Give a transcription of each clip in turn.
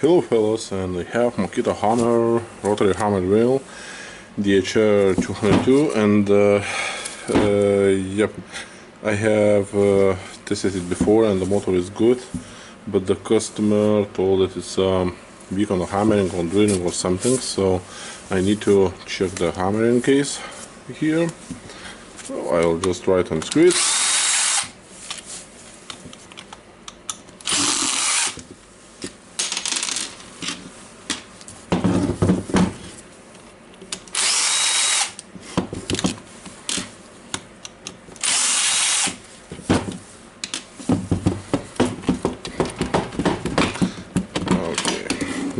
Hello fellas, and I have Makita hammer, rotary hammer drill, DHR202, and yep, I have tested it before and the motor is good, but the customer told that it's weak on the hammering or drilling or something, so I need to check the hammering case here. So I'll just try to unscrew it.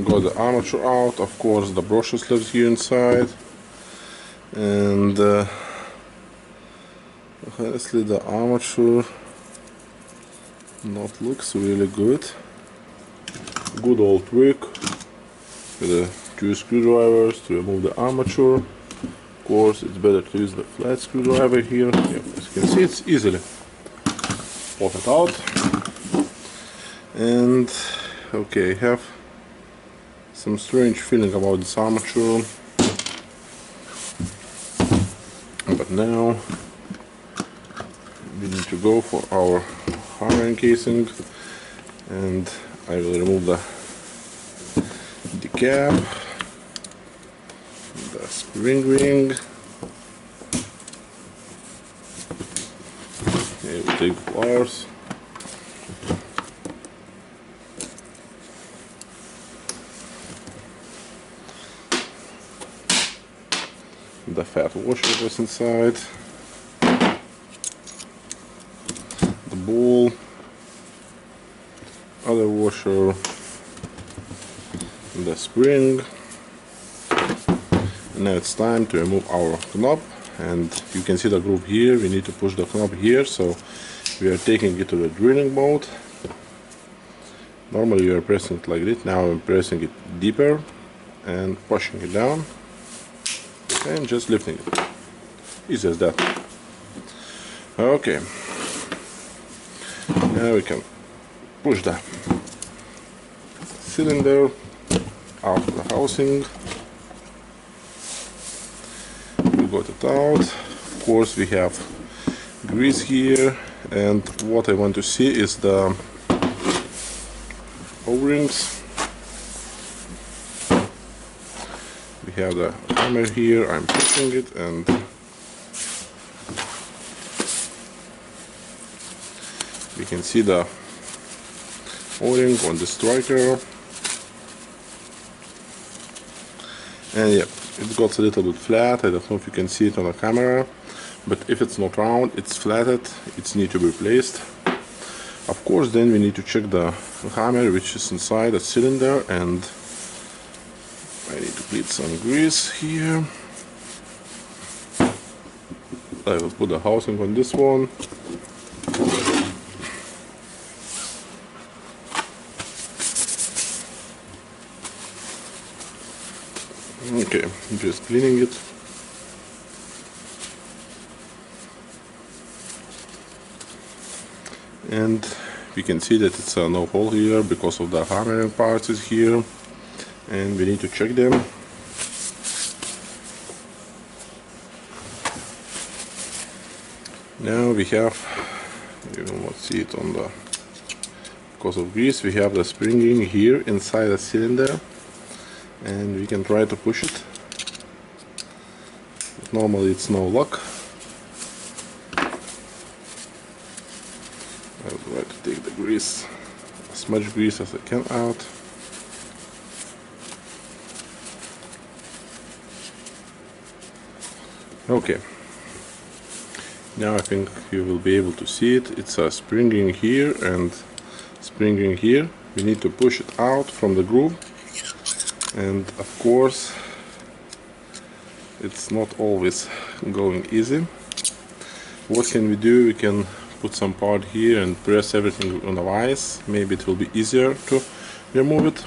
Got the armature out, of course the brushes left here inside, and honestly the armature not looks really good. Good old trick with the 2 screwdrivers to remove the armature. Of course it's better to use the flat screwdriver here. Yep, as you can see, it's easily pop it out. And okay, I have some strange feeling about this armature, but now we need to go for our hammering casing, and I will remove the cap, the spring ring. Okay, we'll take the pliers. The fat washer was inside, the ball, other washer, the spring. And now it's time to remove our knob, and you can see the groove here. We need to push the knob here, so we are taking it to the drilling mode. Normally you are pressing it like this, now I'm pressing it deeper and pushing it down and just lifting it. Easy as that. Okay, now we can push the cylinder out of the housing. We got it out. Of course we have grease here, and what I want to see is the O-rings. We have the hammer here, I'm pushing it, and we can see the O-ring on the striker, and yeah, it got a little bit flat. I don't know if you can see it on the camera, but if it's not round, it's flatted, it needs to be replaced. Of course then we need to check the hammer which is inside the cylinder, and I need to bleed some grease here. I will put the housing on this one. Okay, just cleaning it. And we can see that it's no hole here because of the hammering parts is here, and we need to check them. Now we have, you will not see it on the, because of grease, we have the spring here inside the cylinder, and we can try to push it, but normally it's no luck. I'll try to take the grease, as much grease as I can out. Okay, now I think you will be able to see it. It's a spring ring here and spring ring here. We need to push it out from the groove, and of course it's not always going easy. What can we do? We can put some part here and press everything on the vise. Maybe it will be easier to remove it.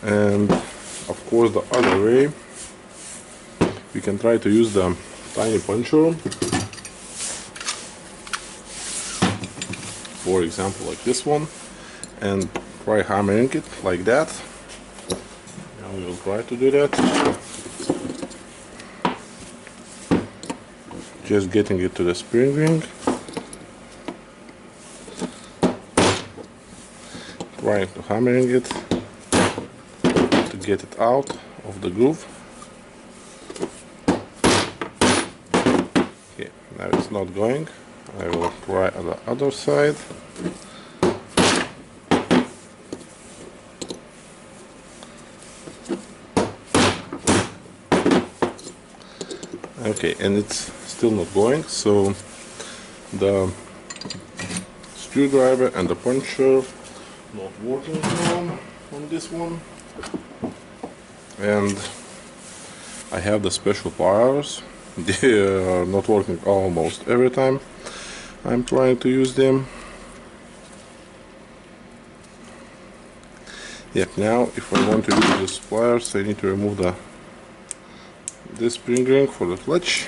And of course the other way, we can try to use the tiny puncher, for example like this one, and try hammering it like that. And we will try to do that. Just getting it to the spring ring. Trying to hammering it to get it out of the groove. Okay, now it's not going. I will try on the other side. Okay, and it's still not going, so the screwdriver and the puncher not working on this one, and I have the special pliers. They are not working almost every time I'm trying to use them. Yep, now if I want to use these pliers, I need to remove this spring ring for the clutch.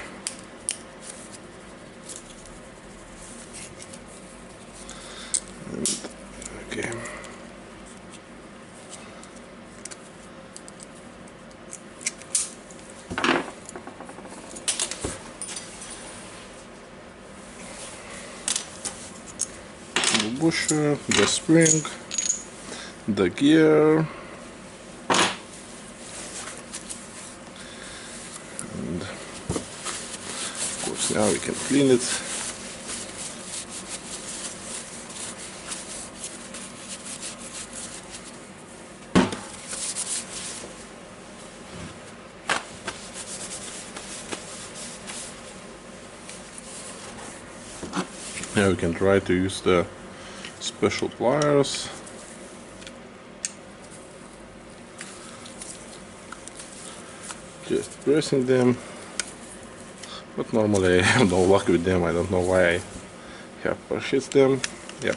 Okay. The busher, the spring, the gear, and of course now we can clean it. Now we can try to use the special pliers. Just pressing them, but normally I have no luck with them. I don't know why I have purchased them. Yeah,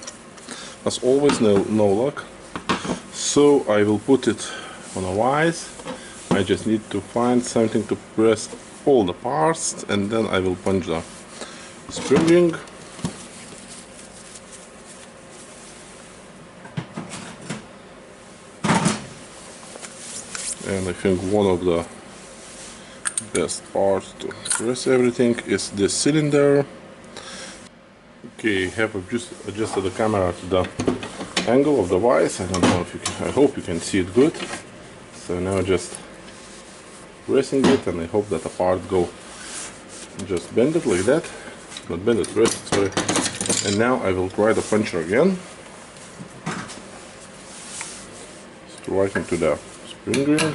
as always, no luck. So I will put it on a vise. I just need to find something to press all the parts, and then I will punch the spring ring. And I think one of the best parts to press everything is this cylinder. Okay, I have just adjusted the camera to the angle of the vise. I don't know if you can, I hope you can see it good. So now just pressing it, and I hope that the part go. Just bend it like that, not bend it, press it, sorry. And now I will try the puncher again. Strike into the spring ring.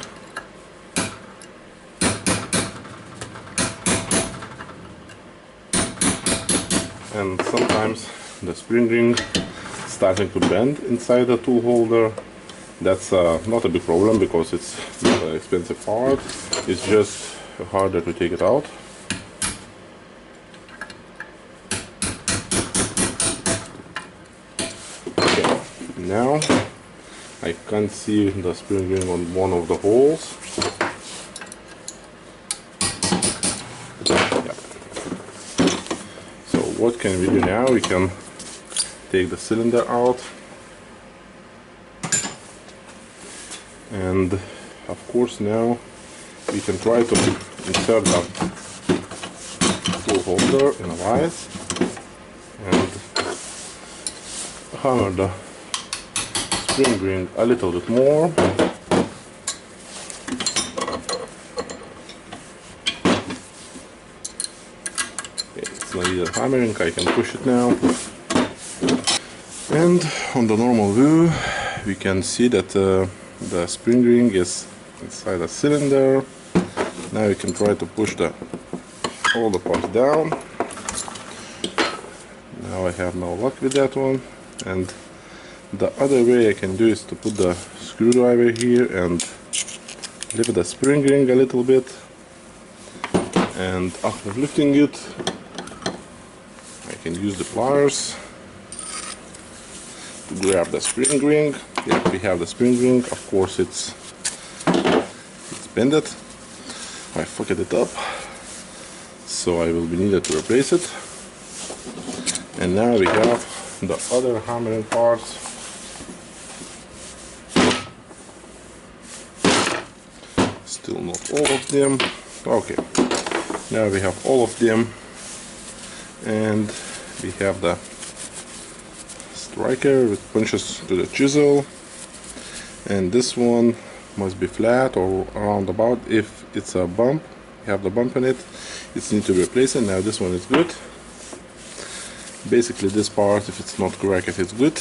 And sometimes the spring ring starting to bend inside the tool holder. That's not a big problem because it's not an expensive part. It's just harder to take it out. Okay, now I can't see the spring ring on one of the holes. Yeah. So what can we do now? We can take the cylinder out, and of course now we can try to insert the tool holder in a vise and hammer the spring ring a little bit more. Okay, it's not either hammering, I can push it now. And on the normal view we can see that the spring ring is inside the cylinder. Now we can try to push all the parts down. Now I have no luck with that one, and the other way I can do is to put the screwdriver here and lift the spring ring a little bit, and after lifting it I can use the pliers to grab the spring ring. Yeah, we have the spring ring. Of course it's bended. I fucked it up, so I will be needed to replace it. And now we have the other hammering parts. Still not all of them. Okay, now we have all of them, and we have the striker with punches to the chisel, and this one must be flat or roundabout. If it's a bump, you have the bump in it, it needs to be replaced. And now this one is good. Basically this part, if it's not correct, it's good.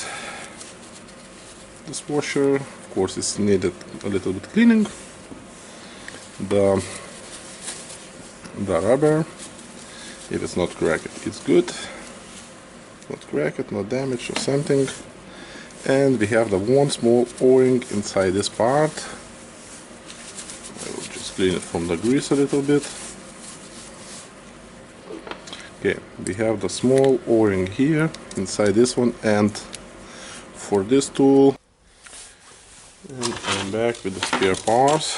This washer, of course, it's needed a little bit cleaning. The rubber, if it's not correct, it's good. Not cracked, not damaged or something. And we have the one small o-ring inside this part. I will just clean it from the grease a little bit. Okay, we have the small o-ring here inside this one, and for this tool, and I'm back with the spare parts.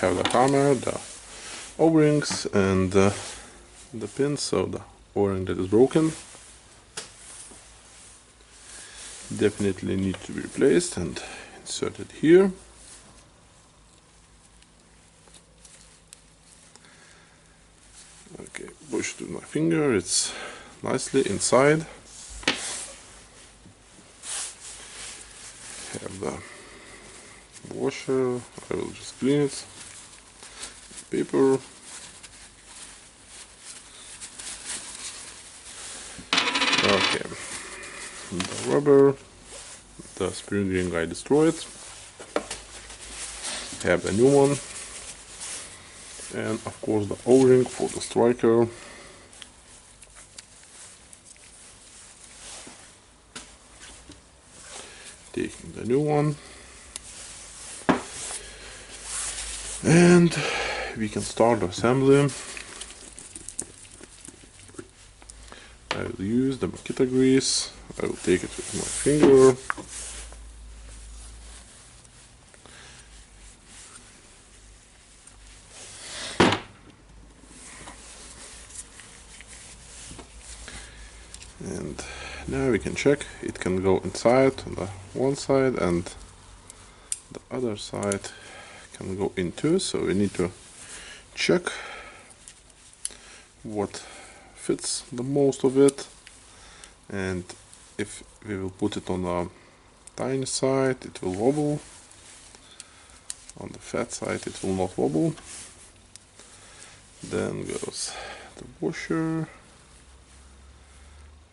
We have the hammer, the o-rings, and the pins, so the o-ring that is broken definitely need to be replaced and inserted here. Okay, push to my finger, it's nicely inside. Have the washer, I will just clean it. Paper. Okay, the rubber, the spring ring I destroyed. Have a new one, and of course the o-ring for the striker. Taking the new one, and we can start the assembly. I will use the Makita grease. I will take it with my finger. And now we can check. It can go inside on the one side, and the other side can go into. So we need to check what fits the most of it, and if we will put it on the tiny side, it will wobble. On the fat side, it will not wobble. Then goes the washer.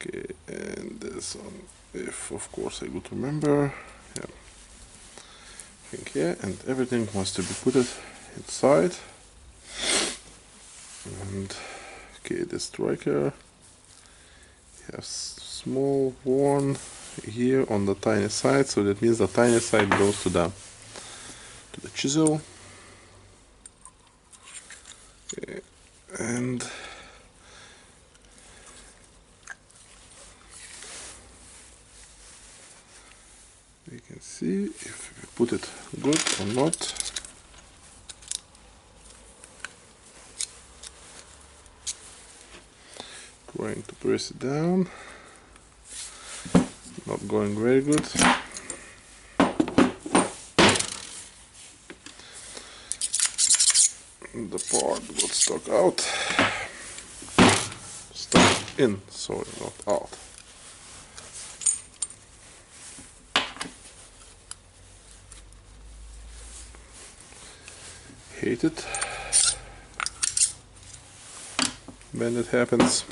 Okay, and this one, if of course I could remember, yeah, I think yeah, and everything wants to be put it inside. And okay, the striker has small one here on the tiny side, so that means the tiny side goes to the chisel. Okay, and we can see if we put it good or not. Going to press it down. Not going very good. The part got stuck out. Stuck in, sorry, not out. Hate it when it happens.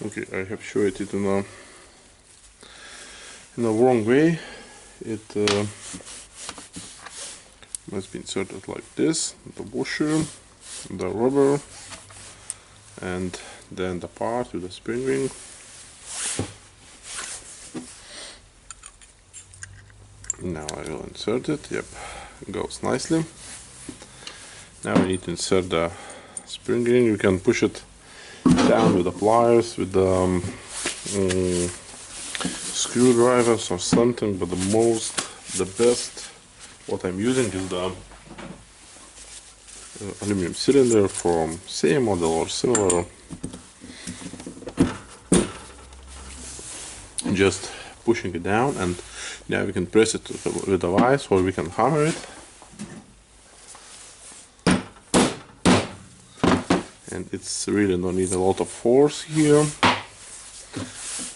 Okay, I have showed it in a wrong way. It must be inserted like this: the washer, the rubber, and then the part with the spring ring. Now I will insert it. Yep, it goes nicely. Now we need to insert the spring ring. You can push it down with the pliers, with the screwdrivers or something, but the best what I'm using is the aluminum cylinder from same model or similar. Just pushing it down, and now we can press it with a vise, or we can hammer it. And it's really don't need a lot of force here.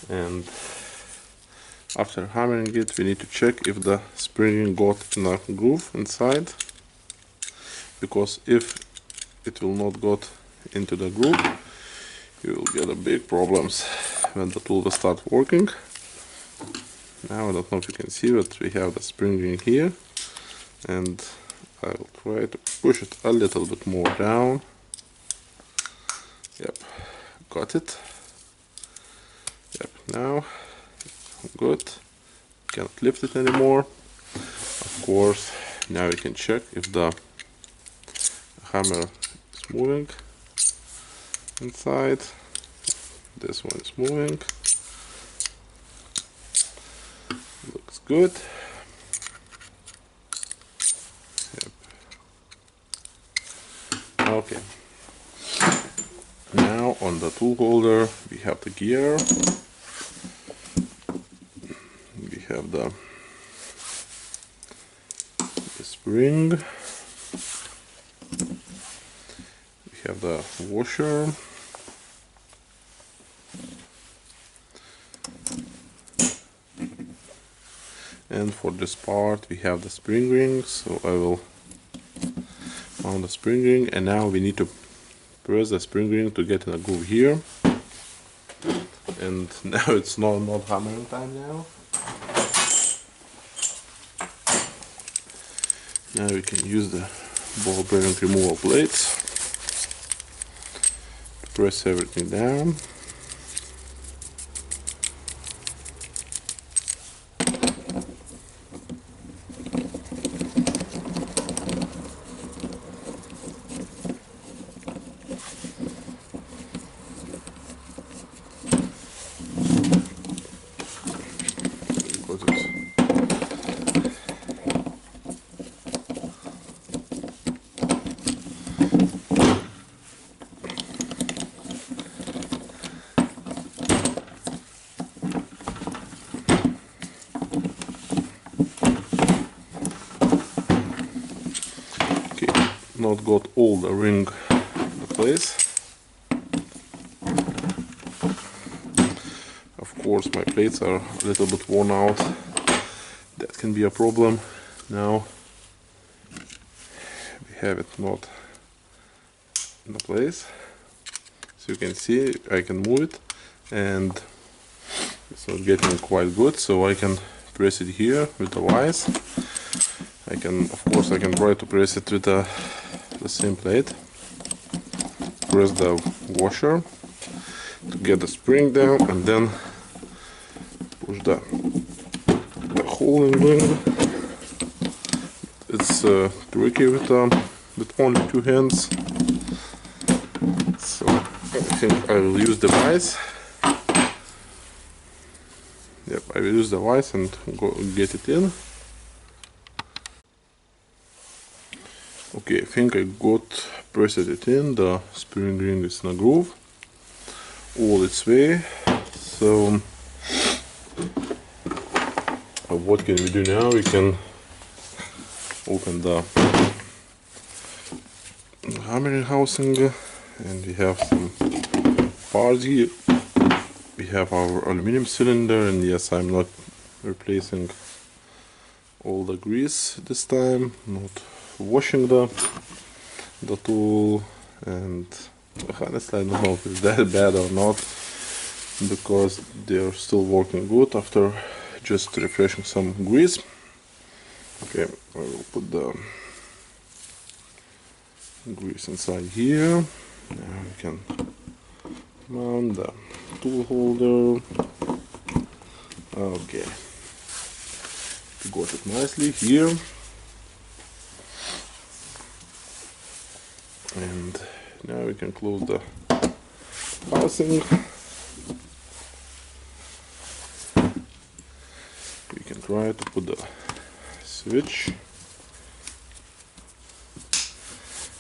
And after hammering it, we need to check if the spring got in a groove inside, because if it will not got into the groove, you will get a big problems when the tool will start working. Now I don't know if you can see, but we have the spring ring here, and I will try to push it a little bit more down. Yep, got it. Yep, now good. Can't lift it anymore. Of course, now we can check if the hammer is moving inside. This one is moving. Looks good. Yep. Okay. Now on the tool holder we have the gear. We have the spring. We have the washer. And for this part we have the spring ring, so I will mount the spring ring, and now we need to press the spring ring to get in a groove here. And now it's not hammering time now. Now we can use the ball bearing removal plates to press everything down. Not got all the ring in place. Of course my plates are a little bit worn out. That can be a problem. Now we have it not in the place. So you can see I can move it, and it's not getting quite good, so I can press it here with the vise. Of course I can try to press it with the same plate. Press the washer to get the spring down, and then push the hole in ring. It's tricky with only two hands, so I think I will use the vise. Yep, I will use the vise and go get it in. Okay, I think I pressed it in. The spring ring is in a groove all its way. So what can we do now? We can open the hammering housing, and we have some parts here. We have our aluminum cylinder, and yes, I'm not replacing all the grease this time, not washing the tool, and honestly I don't know if it's that bad or not, because they are still working good after just refreshing some grease. Okay, I will put the grease inside here. Now we can mount the tool holder. Okay, we got it nicely here. And now we can close the housing. We can try to put the switch.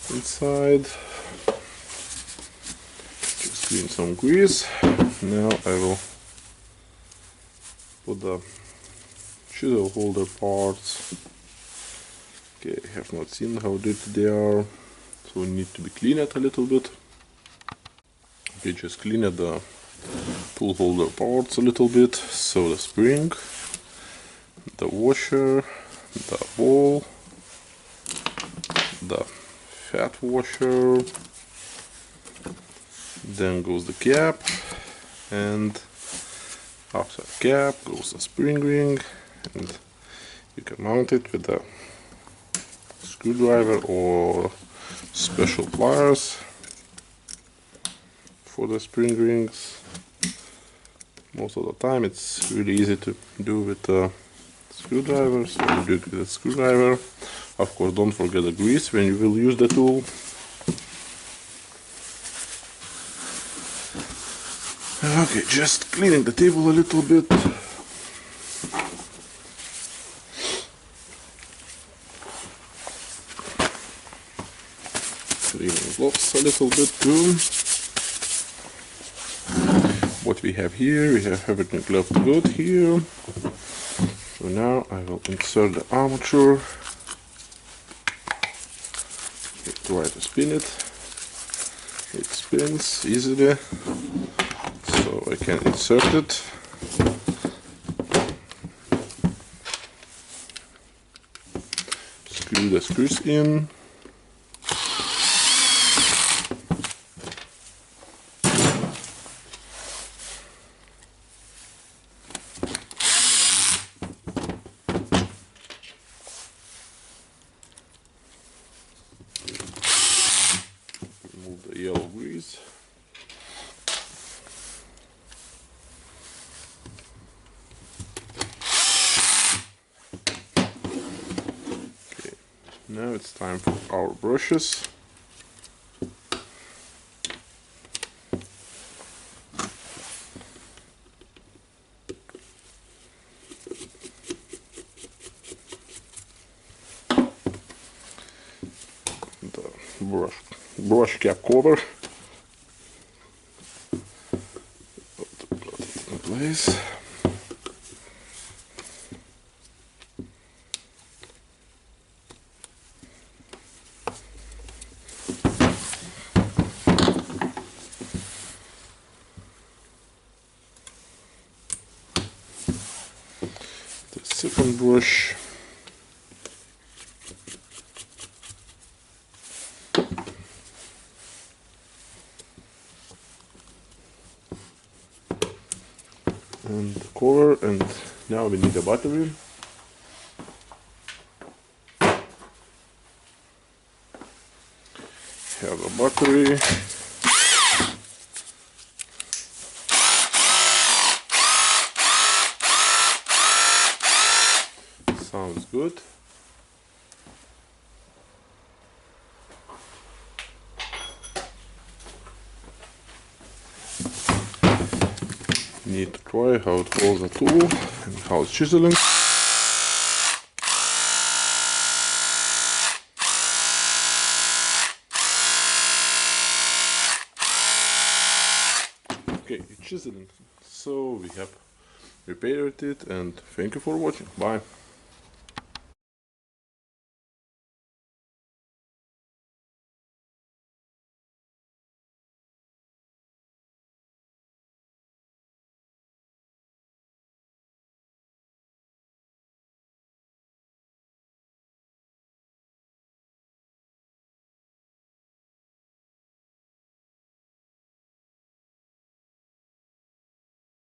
inside. Just clean some grease. Now I will put the chisel holder parts. Okay, I have not seen how dirty they are, so we need to be clean it a little bit. Okay, just clean it the tool holder parts a little bit. So the spring, the washer, the ball, the fat washer, then goes the cap, and after the cap goes the spring ring, and you can mount it with a screwdriver or special pliers for the spring rings. Most of the time it's really easy to do with a screwdriver, so you do it with a screwdriver. Of course, don't forget the grease when you will use the tool. Okay, just cleaning the table a little bit. Cleaning gloves a little bit too. What we have here, we have everything left good here. So now I will insert the armature. Try to spin it. It spins easily, so I can insert it. Screw the screws in. Remove the yellow grease. Okay, now it's time for our brushes. The brush cap cover. Put it in place. The second brush. And the cover, and now we need a battery. Have a battery. Sounds good. Need to try how it holds the tool and how it's chiseling. Okay, it's chiseling. So we have repaired it, and thank you for watching. Bye.